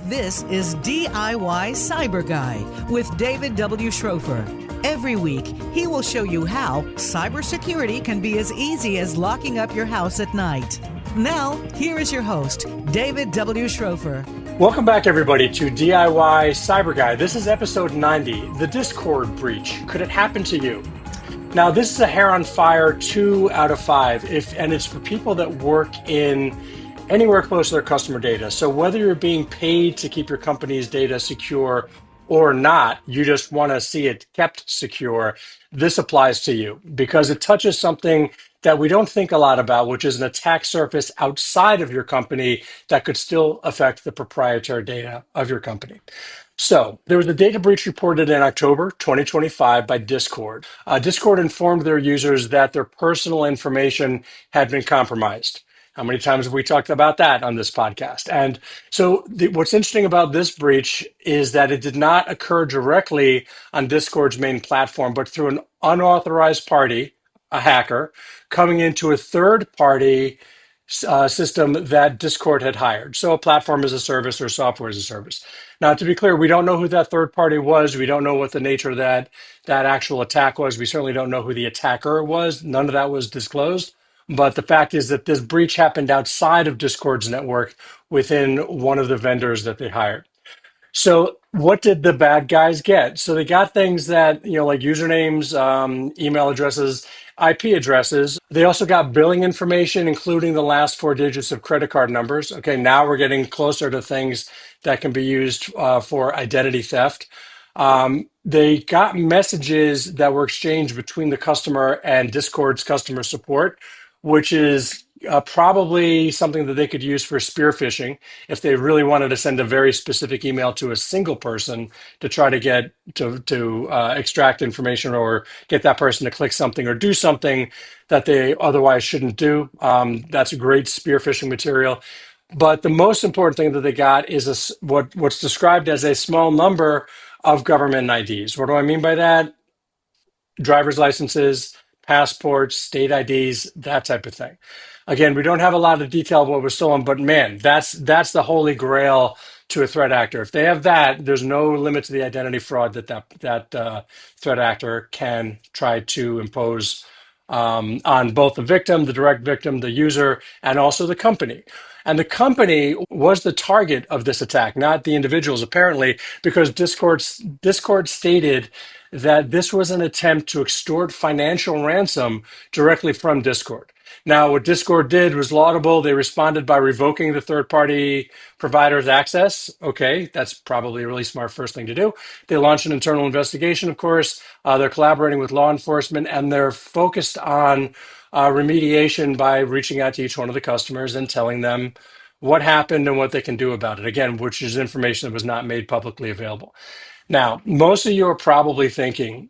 This is DIY Cyber Guy with David W. Schrofer. Every week, he will show you how cybersecurity can be as easy as locking up your house at night. Now, here is your host, David W. Schrofer. Welcome back, everybody, to DIY Cyber Guy. This is episode 90, the Discord breach. Could it happen to you? Now, this is a hair on fire 2 out of 5, and it's for people that work in anywhere close to their customer data. So whether you're being paid to keep your company's data secure or not, you just want to see it kept secure, this applies to you because it touches something that we don't think a lot about, which is an attack surface outside of your company that could still affect the proprietary data of your company. So there was a data breach reported in October 2025 by Discord. Discord informed their users that their personal information had been compromised. How many times have we talked about that on this podcast? And so what's interesting about this breach is that it did not occur directly on Discord's main platform, but through an unauthorized party, a hacker, coming into a third party system that Discord had hired. So a platform as a service or software as a service. Now, to be clear, we don't know who that third party was. We don't know what the nature of that actual attack was. We certainly don't know who the attacker was. None of that was disclosed. But the fact is that this breach happened outside of Discord's network within one of the vendors that they hired. So what did the bad guys get? So they got things that, like usernames, email addresses, IP addresses. They also got billing information, including the last 4 digits of credit card numbers. Okay, now we're getting closer to things that can be used for identity theft. They got messages that were exchanged between the customer and Discord's customer support, which is probably something that they could use for spear phishing if they really wanted to send a very specific email to a single person to try to get to extract information or get that person to click something or do something that they otherwise shouldn't do. That's a great spear phishing material. But the most important thing that they got is what's described as a small number of government IDs. What do I mean by that? Driver's licenses, passports, state IDs, that type of thing. Again, we don't have a lot of detail of what was stolen, but man, that's the holy grail to a threat actor. If they have that, there's no limit to the identity fraud that threat actor can try to impose on both the victim, the direct victim, the user, and also the company. And the company was the target of this attack, not the individuals, apparently, because Discord stated that this was an attempt to extort financial ransom directly from Discord. Now, what Discord did was laudable. They responded by revoking the third-party provider's access. Okay, that's probably a really smart first thing to do. They launched an internal investigation, of course. They're collaborating with law enforcement, and they're focused on remediation by reaching out to each one of the customers and telling them what happened and what they can do about it. Again, which is information that was not made publicly available. Now, most of you are probably thinking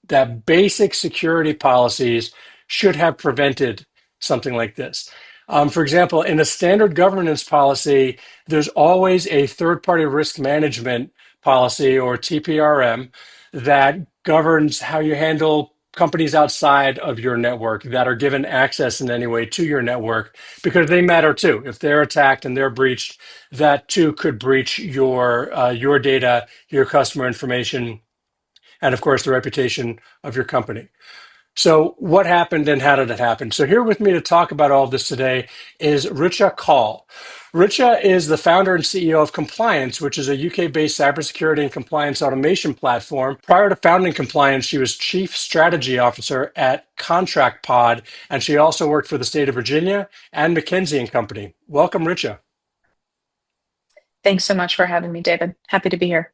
that basic security policies should have prevented something like this. For example, in a standard governance policy, there's always a third-party risk management policy or TPRM that governs how you handle companies outside of your network that are given access in any way to your network, because they matter too. If they're attacked and they're breached, that too could breach your data, your customer information, and of course the reputation of your company. So what happened and how did it happen? So here with me to talk about all of this today is Richa Kaul. Richa is the founder and CEO of Compliance, which is a UK-based cybersecurity and compliance automation platform. Prior to founding Compliance, she was Chief Strategy Officer at Contract Pod, and she also worked for the state of Virginia and McKinsey and Company. Welcome, Richa. Thanks so much for having me, David. Happy to be here.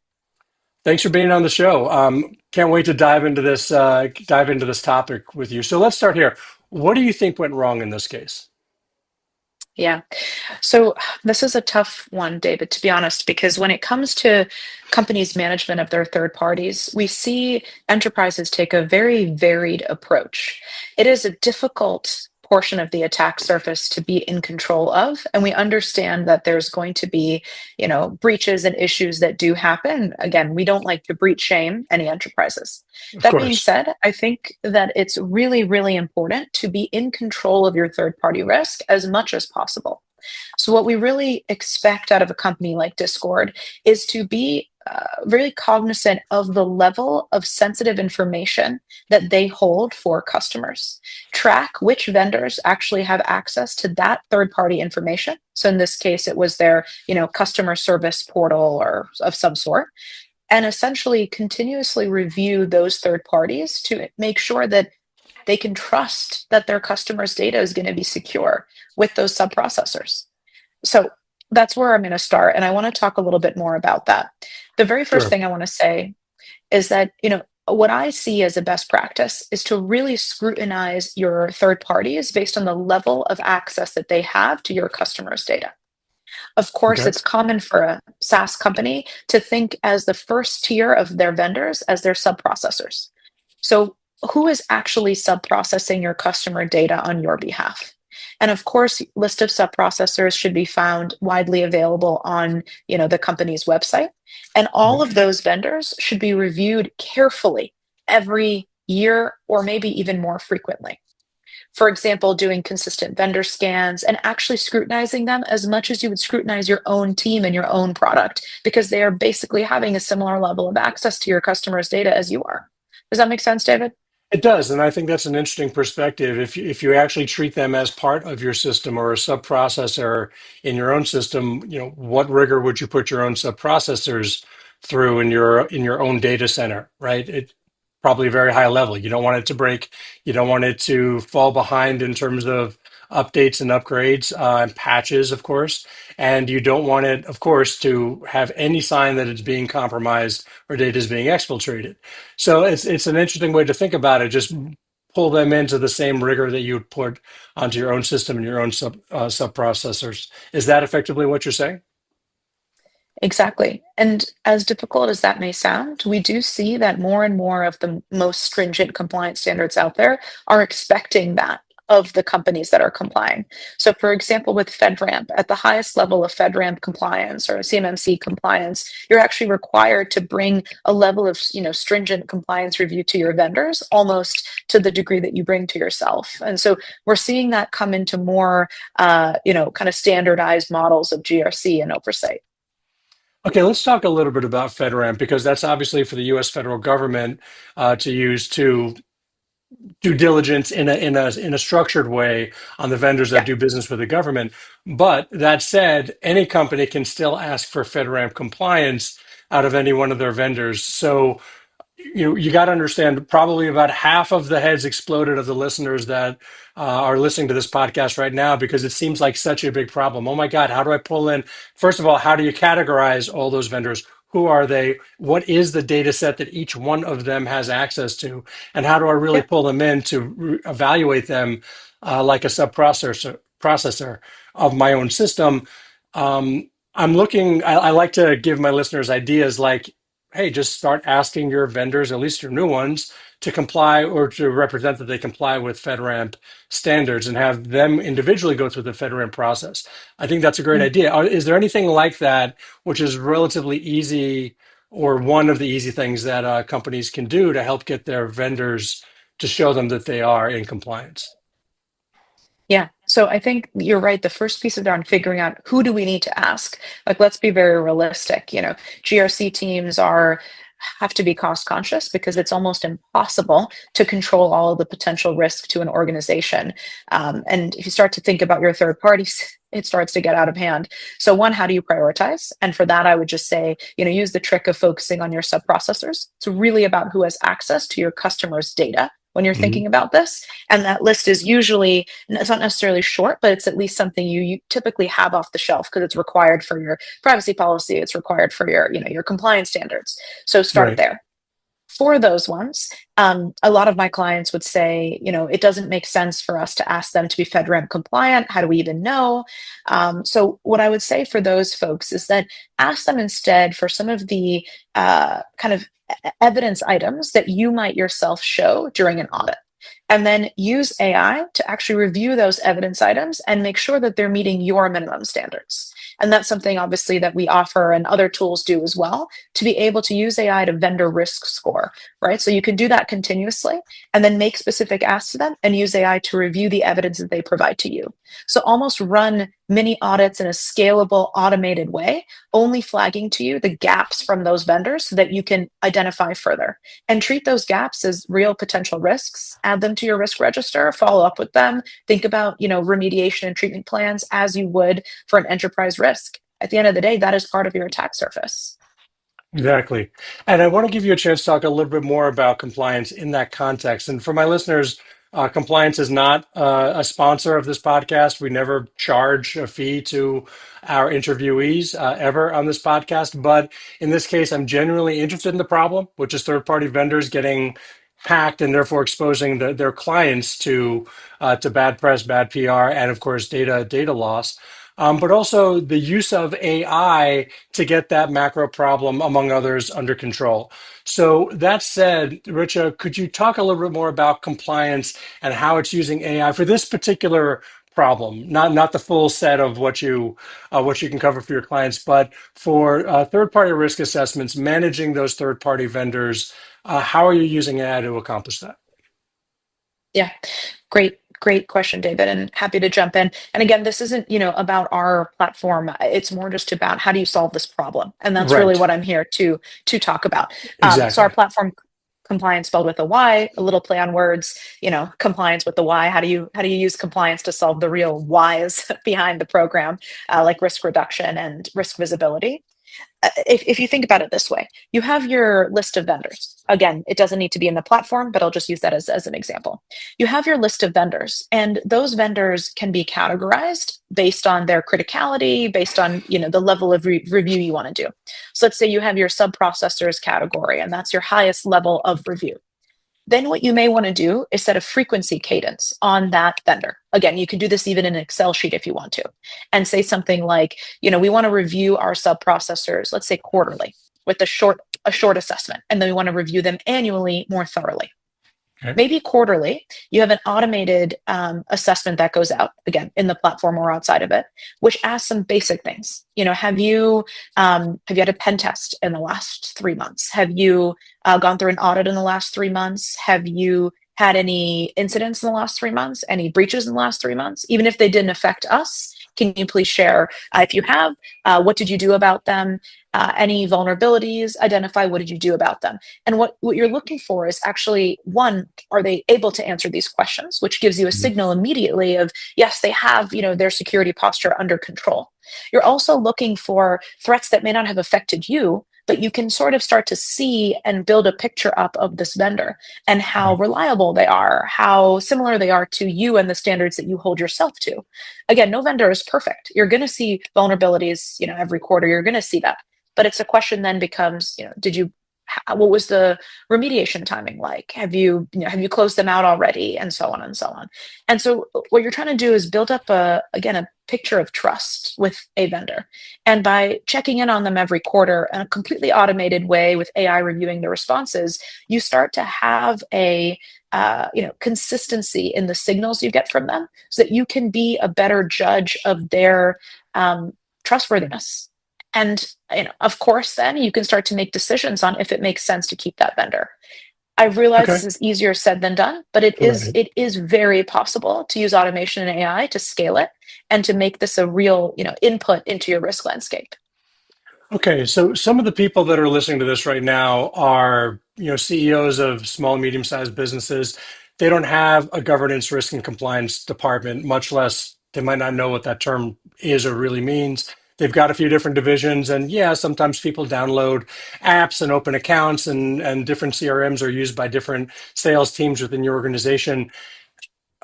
Thanks for being on the show. Can't wait to dive into this topic with you. So let's start here. What do you think went wrong in this case? Yeah. So this is a tough one, David, to be honest, because when it comes to companies' management of their third parties, we see enterprises take a very varied approach. It is a difficult portion of the attack surface to be in control of, and we understand that there's going to be, breaches and issues that do happen. Again, we don't like to breach shame any enterprises. Of That being course. said, I think that it's really, really important to be in control of your third party risk as much as possible. So what we really expect out of a company like Discord is to be really cognizant of the level of sensitive information that they hold for customers. Track which vendors actually have access to that third party information. So in this case, it was their, customer service portal or of some sort, and essentially continuously review those third parties to make sure that they can trust that their customers' data is going to be secure with those sub-processors. So that's where I'm going to start. And I want to talk a little bit more about that. The very first Sure. thing I want to say is that, what I see as a best practice is to really scrutinize your third parties based on the level of access that they have to your customers' data. Of course, Okay. it's common for a SaaS company to think as the first tier of their vendors as their sub-processors. So who is actually sub-processing your customer data on your behalf? And of course, list of sub-processors should be found widely available on, the company's website. And all of those vendors should be reviewed carefully every year or maybe even more frequently. For example, doing consistent vendor scans and actually scrutinizing them as much as you would scrutinize your own team and your own product, because they are basically having a similar level of access to your customers' data as you are. Does that make sense, David? It does, and I think that's an interesting perspective. If you actually treat them as part of your system or a sub-processor in your own system, what rigor would you put your own sub-processors through in your own data center, right? It probably a very high level. You don't want it to break. You don't want it to fall behind in terms of updates and upgrades and patches, of course. And you don't want it, of course, to have any sign that it's being compromised or data is being exfiltrated. So it's an interesting way to think about it. Just pull them into the same rigor that you would put onto your own system and your own sub processors. Is that effectively what you're saying? Exactly. And as difficult as that may sound, we do see that more and more of the most stringent compliance standards out there are expecting that of the companies that are complying. So, for example, with FedRAMP, at the highest level of FedRAMP compliance or CMMC compliance, you're actually required to bring a level of, stringent compliance review to your vendors, almost to the degree that you bring to yourself. And so, we're seeing that come into more, kind of standardized models of GRC and oversight. Okay, let's talk a little bit about FedRAMP because that's obviously for the U.S. federal government to use to due diligence in a structured way on the vendors that Yeah. do business with the government. But that said, any company can still ask for FedRAMP compliance out of any one of their vendors. So you got to understand probably about half of the heads exploded of the listeners that are listening to this podcast right now because it seems like such a big problem. Oh my God, how do I pull in? First of all, how do you categorize all those vendors? Who are they? What is the data set that each one of them has access to? And how do I really Yeah. pull them in to evaluate them like a sub processor of my own system? I like to give my listeners ideas like, hey, just start asking your vendors, at least your new ones, to comply or to represent that they comply with FedRAMP standards and have them individually go through the FedRAMP process. I think that's a great Mm. idea. Is there anything like that which is relatively easy or one of the easy things that companies can do to help get their vendors to show them that they are in compliance? Yeah. So I think you're right. The first piece of that on figuring out who do we need to ask. Like, let's be very realistic. GRC teams have to be cost conscious because it's almost impossible to control all of the potential risk to an organization. And if you start to think about your third parties, it starts to get out of hand. So one, how do you prioritize? And for that, I would just say, use the trick of focusing on your sub processors. It's really about who has access to your customers' data when you're Mhm. thinking about this. And that list is usually, it's not necessarily short, but it's at least something you typically have off the shelf because it's required for your privacy policy. It's required for your compliance standards. So start Right. there. For those ones, a lot of my clients would say, it doesn't make sense for us to ask them to be FedRAMP compliant. How do we even know? So, what I would say for those folks is that ask them instead for some of the kind of evidence items that you might yourself show during an audit. And then use AI to actually review those evidence items and make sure that they're meeting your minimum standards. And that's something obviously that we offer and other tools do as well to be able to use AI to vendor risk score, right? So you can do that continuously and then make specific asks to them and use AI to review the evidence that they provide to you. So almost run mini audits in a scalable, automated way, only flagging to you the gaps from those vendors so that you can identify further and treat those gaps as real potential risks, add them to your risk register, follow up with them, think about, remediation and treatment plans as you would for an enterprise risk. At the end of the day, that is part of your attack surface. Exactly. And I want to give you a chance to talk a little bit more about compliance in that context. And for my listeners, compliance is not a sponsor of this podcast. We never charge a fee to our interviewees ever on this podcast. But in this case, I'm genuinely interested in the problem, which is third-party vendors getting hacked and therefore exposing their clients to bad press, bad PR, and of course data loss. But also the use of AI to get that macro problem, among others, under control. So that said, Richa, could you talk a little bit more about compliance and how it's using AI for this particular problem? Not the full set of what you can cover for your clients, but for third-party risk assessments, managing those third-party vendors. How are you using AI to accomplish that? Yeah, great question, David, and happy to jump in. And again, this isn't, about our platform. It's more just about how do you solve this problem, and that's really Right. what I'm here to talk about. So our Exactly. platform, compliance spelled with a Y, a little play on words, compliance with the Y. How do you use compliance to solve the real whys behind the program, like risk reduction and risk visibility? If you think about it this way, you have your list of vendors. Again, it doesn't need to be in the platform, but I'll just use that as an example. You have your list of vendors, and those vendors can be categorized based on their criticality, based on the level of review you want to do. So let's say you have your sub processors category, and that's your highest level of review. Then what you may want to do is set a frequency cadence on that vendor. Again, you can do this even in an Excel sheet if you want to, and say something like, we want to review our sub processors, let's say quarterly, with a short assessment, and then we want to review them annually more thoroughly. Okay. Maybe quarterly, you have an automated assessment that goes out again in the platform or outside of it, which asks some basic things. Have you had a pen test in the last 3 months? Have you gone through an audit in the last 3 months? Have you had any incidents in the last 3 months? Any breaches in the last 3 months? Even if they didn't affect us, can you please share if you have? What did you do about them? Any vulnerabilities? Identify what did you do about them? And what you're looking for is actually, one, are they able to answer these questions, which gives you a Mhm. signal immediately of, yes, they have, their security posture under control. You're also looking for threats that may not have affected you, but you can sort of start to see and build a picture up of this vendor and how Right. reliable they are, how similar they are to you and the standards that you hold yourself to. Again, no vendor is perfect. You're going to see vulnerabilities, every quarter. You're going to see that. But it's a question then becomes, what was the remediation timing like? Have you closed them out already? And so on and so on. And so what you're trying to do is build up a picture of trust with a vendor. And by checking in on them every quarter in a completely automated way with AI reviewing the responses, you start to have a consistency in the signals you get from them so that you can be a better judge of their trustworthiness. And of course, then you can start to make decisions on if it makes sense to keep that vendor. I realize Okay. this is easier said than done, but it is Right. it is very possible to use automation and AI to scale it and to make this a real, input into your risk landscape. Okay, so some of the people that are listening to this right now are, CEOs of small and medium-sized businesses. They don't have a governance, risk, and compliance department, much less they might not know what that term is or really means. They've got a few different divisions, and yeah, sometimes people download apps and open accounts, and different CRMs are used by different sales teams within your organization.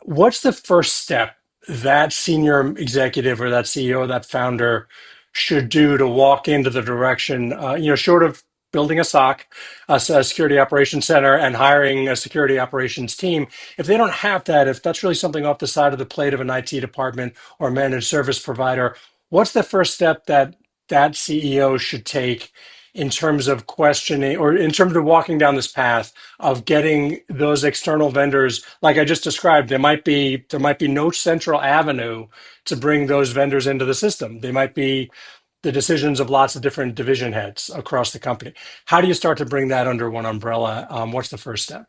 What's the first step that senior executive or that CEO or that founder should do to walk into the direction, short of building a SOC, a security operations center, and hiring a security operations team? If they don't have that, if that's really something off the side of the plate of an IT department or managed service provider, what's the first step that that CEO should take in terms of questioning or in terms of walking down this path of getting those external vendors, like I just described? There might be no central avenue to bring those vendors into the system. They might be the decisions of lots of different division heads across the company. How do you start to bring that under one umbrella? What's the first step?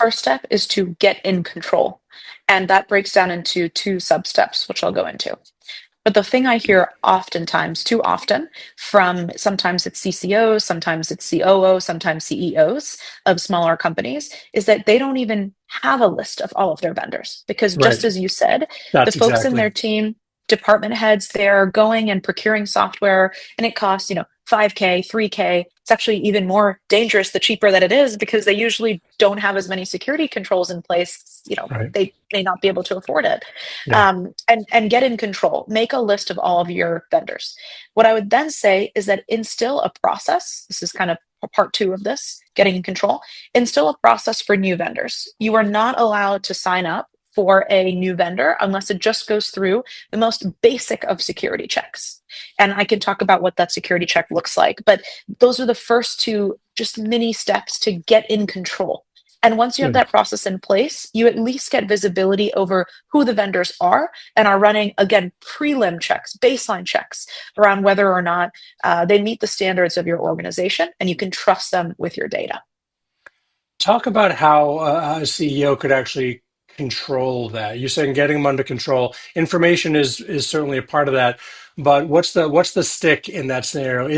first step is to get in control. And that breaks down into two sub steps, which I'll go into. But the thing I hear oftentimes, too often, from sometimes it's CCOs, sometimes it's COOs, sometimes CEOs of smaller companies, is that they don't even have a list of all of their vendors. Because just Right. as you said, the That's folks in their exactly. team, department heads, they're going and procuring software and it costs, 5K, 3K. It's actually even more dangerous the cheaper that it is because they usually don't have as many security controls in place. Right. They may not be able to afford it. Yeah. And get in control. Make a list of all of your vendors. What I would then say is that instill a process. This is kind of part two of this, getting in control. Instill a process for new vendors. You are not allowed to sign up for a new vendor unless it just goes through the most basic of security checks. And I can talk about what that security check looks like, but those are the first two just mini steps to get in control. And once you have Good. that process in place, you at least get visibility over who the vendors are and are running, again, prelim checks, baseline checks around whether or not they meet the standards of your organization and you can trust them with your data. Talk about how a CEO could actually control that. You're saying getting them under control. Information is certainly a part of that, but what's the stick in that scenario?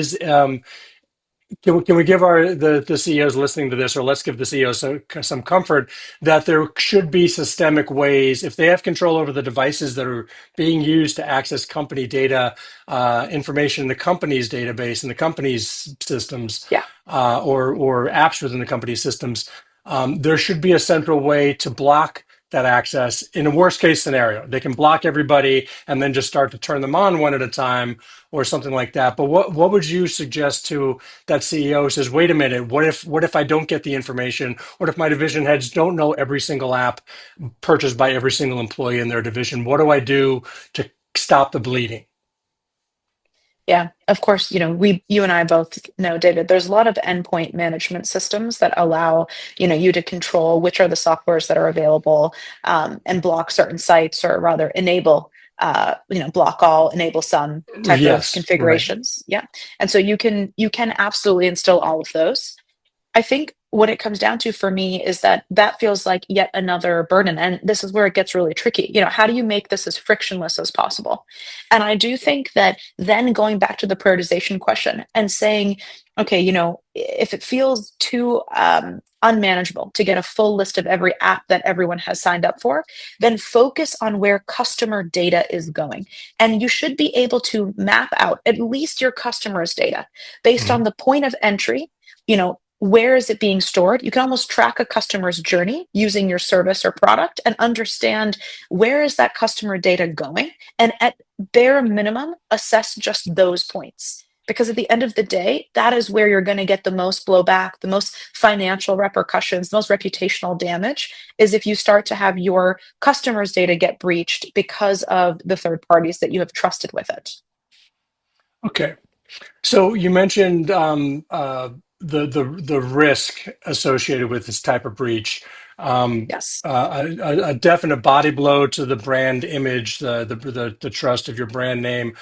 Can we give the CEOs listening to this, or let's give the CEOs some comfort that there should be systemic ways, if they have control over the devices that are being used to access company data, information in the company's database and the company's systems, Yeah. or apps within the company's systems, there should be a central way to block that access in a worst case scenario. They can block everybody and then just start to turn them on one at a time or something like that. But what would you suggest to that CEO who says, wait a minute, what if I don't get the information? What if my division heads don't know every single app purchased by every single employee in their division? What do I do to stop the bleeding? Yeah, of course, you and I both know, David, there's a lot of endpoint management systems that allow, you to control which are the softwares that are available, and block certain sites, or rather enable, block all, enable some type of Yes, right. configurations. Yeah. And so you can absolutely instill all of those. I think what it comes down to for me is that that feels like yet another burden. And this is where it gets really tricky. How do you make this as frictionless as possible? And I do think that then going back to the prioritization question and saying, okay, if it feels too unmanageable to get a full list of every app that everyone has signed up for, then focus on where customer data is going. And you should be able to map out at least your customers' data based Mhm. on the point of entry. Where is it being stored? You can almost track a customer's journey using your service or product and understand where is that customer data going, and at bare minimum assess just those points, because at the end of the day that is where you're going to get the most blowback, the most financial repercussions, the most reputational damage, is if you start to have your customers' data get breached because of the third parties that you have trusted with it. Okay. So you mentioned the risk associated with this type of breach. Yes. A definite body blow to the brand image, the trust of your brand name,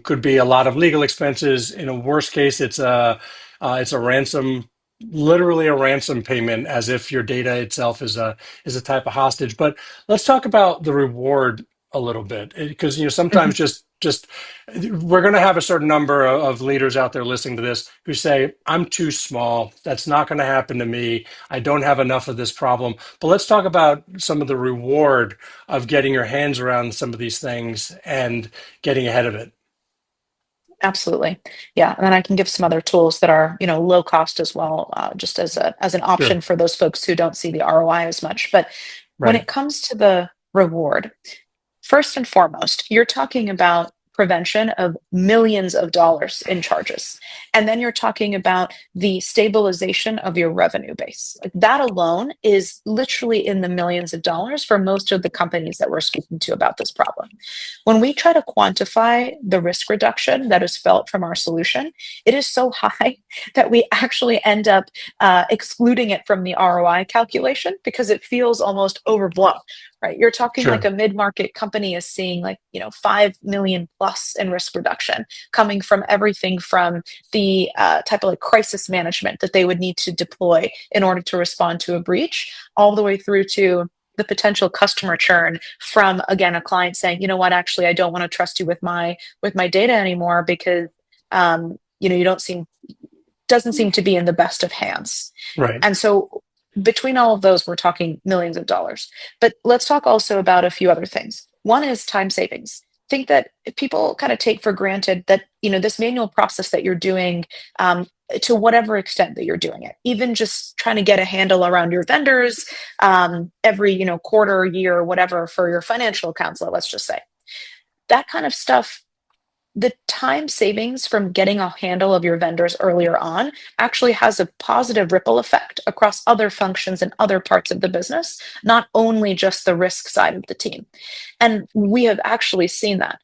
could be a lot of legal expenses. In a worst case, it's a ransom, literally a ransom payment, as if your data itself is a type of hostage. But let's talk about the reward a little bit, because Mhm. sometimes just we're going to have a certain number of leaders out there listening to this who say, I'm too small. That's not going to happen to me. I don't have enough of this problem. But let's talk about some of the reward of getting your hands around some of these things and getting ahead of it. Absolutely. Yeah. And then I can give some other tools that are, low cost as well, just as an option Sure. for those folks who don't see the ROI as much. But when Right. it comes to the reward, first and foremost, you're talking about prevention of millions of dollars in charges. And then you're talking about the stabilization of your revenue base. Like that alone is literally in the millions of dollars for most of the companies that we're speaking to about this problem. When we try to quantify the risk reduction that is felt from our solution, it is so high that we actually end up excluding it from the ROI calculation because it feels almost overblown. right? You're talking Sure. like a mid-market company is seeing like, 5 million plus in risk reduction coming from everything from the type of like crisis management that they would need to deploy in order to respond to a breach, all the way through to the potential customer churn from, again, a client saying, you know what, actually, I don't want to trust you with my data anymore because you doesn't seem to be in the best of hands. Right. And so between all of those, we're talking millions of dollars. But let's talk also about a few other things. One is time savings. Think that people kind of take for granted that, this manual process that you're doing, to whatever extent that you're doing it, even just trying to get a handle around your vendors, every, quarter, year, whatever, for your financial counselor, let's just say. That kind of stuff, the time savings from getting a handle of your vendors earlier on actually has a positive ripple effect across other functions and other parts of the business, not only just the risk side of the team. And we have actually seen that.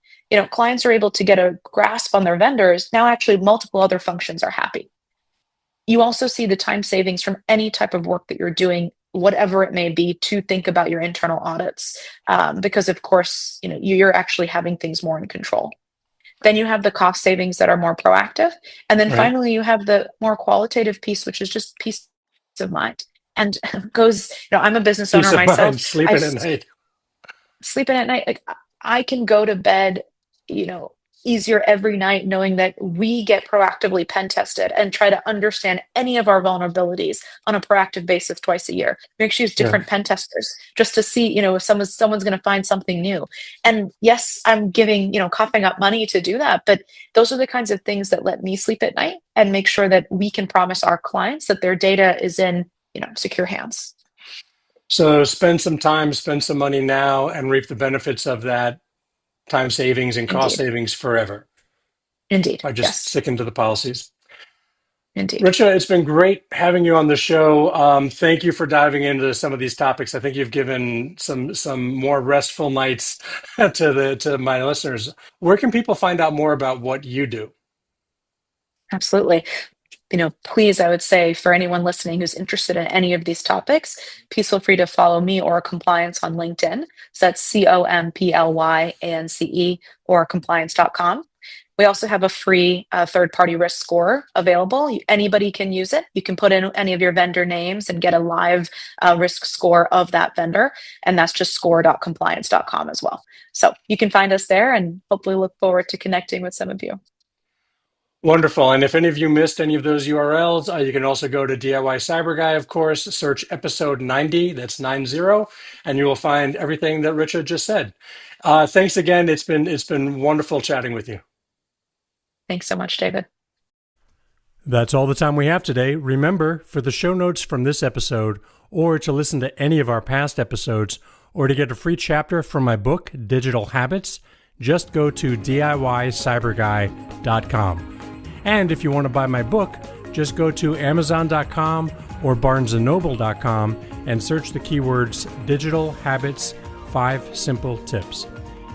Clients are able to get a grasp on their vendors. Now, actually, multiple other functions are happy. You also see the time savings from any type of work that you're doing, whatever it may be, to think about your internal audits, because, of course, you're actually having things more in control. Then you have the cost savings that are more proactive. And then Right. finally, you have the more qualitative piece, which is just peace of mind. And goes, I'm a business Peace owner of mind, myself. sleeping at night. Sleeping at night, like I can go to bed, you know, easier every night knowing that we get proactively pen tested and try to understand any of our vulnerabilities on a proactive basis twice a year. We actually use Yeah. different pen testers just to see, if someone's going to find something new. And yes, I'm giving, coughing up money to do that, but those are the kinds of things that let me sleep at night and make sure that we can promise our clients that their data is in, secure hands. So spend some time, spend some money now, and reap the benefits of that time savings and cost Indeed. savings forever Indeed. by just Yes. sticking to the policies. Indeed. Richa, it's been great having you on the show. Thank you for diving into some of these topics. I think you've given some more restful nights to my listeners. Where can people find out more about what you do? Absolutely. Please, I would say for anyone listening who's interested in any of these topics, please feel free to follow me or Compliance on LinkedIn. So that's COMPLYANCE or compliance.com. We also have a free third-party risk score available. Anybody can use it. You can put in any of your vendor names and get a live risk score of that vendor. And that's just score.compliance.com as well. So you can find us there and hopefully look forward to connecting with some of you. Wonderful. And if any of you missed any of those URLs, you can also go to DIY Cyber Guy, of course, search episode 90, that's 90, and you will find everything that Richa just said. Thanks again. It's been wonderful chatting with you. Thanks so much, David. That's all the time we have today. Remember, for the show notes from this episode, or to listen to any of our past episodes, or to get a free chapter from my book, Digital Habits, just go to DIYCyberGuy.com. And if you want to buy my book, just go to Amazon.com or BarnesandNoble.com and search the keywords Digital Habits 5 Simple Tips.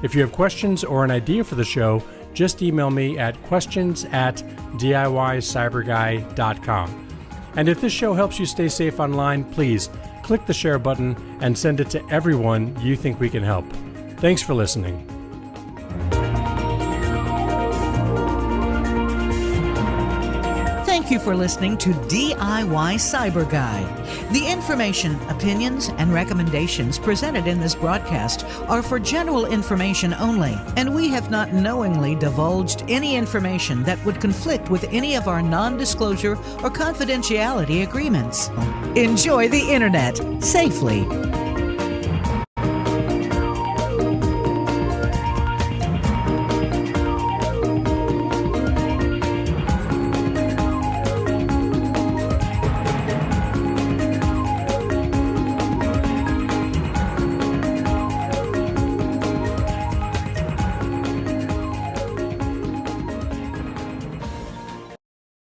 If you have questions or an idea for the show, just email me at questions@DIYCyberGuy.com. And if this show helps you stay safe online, please click the share button and send it to everyone you think we can help. Thanks for listening. Thank you for listening to DIY Cyber Guy. The information, opinions, and recommendations presented in this broadcast are for general information only, and we have not knowingly divulged any information that would conflict with any of our non-disclosure or confidentiality agreements. Enjoy the internet safely.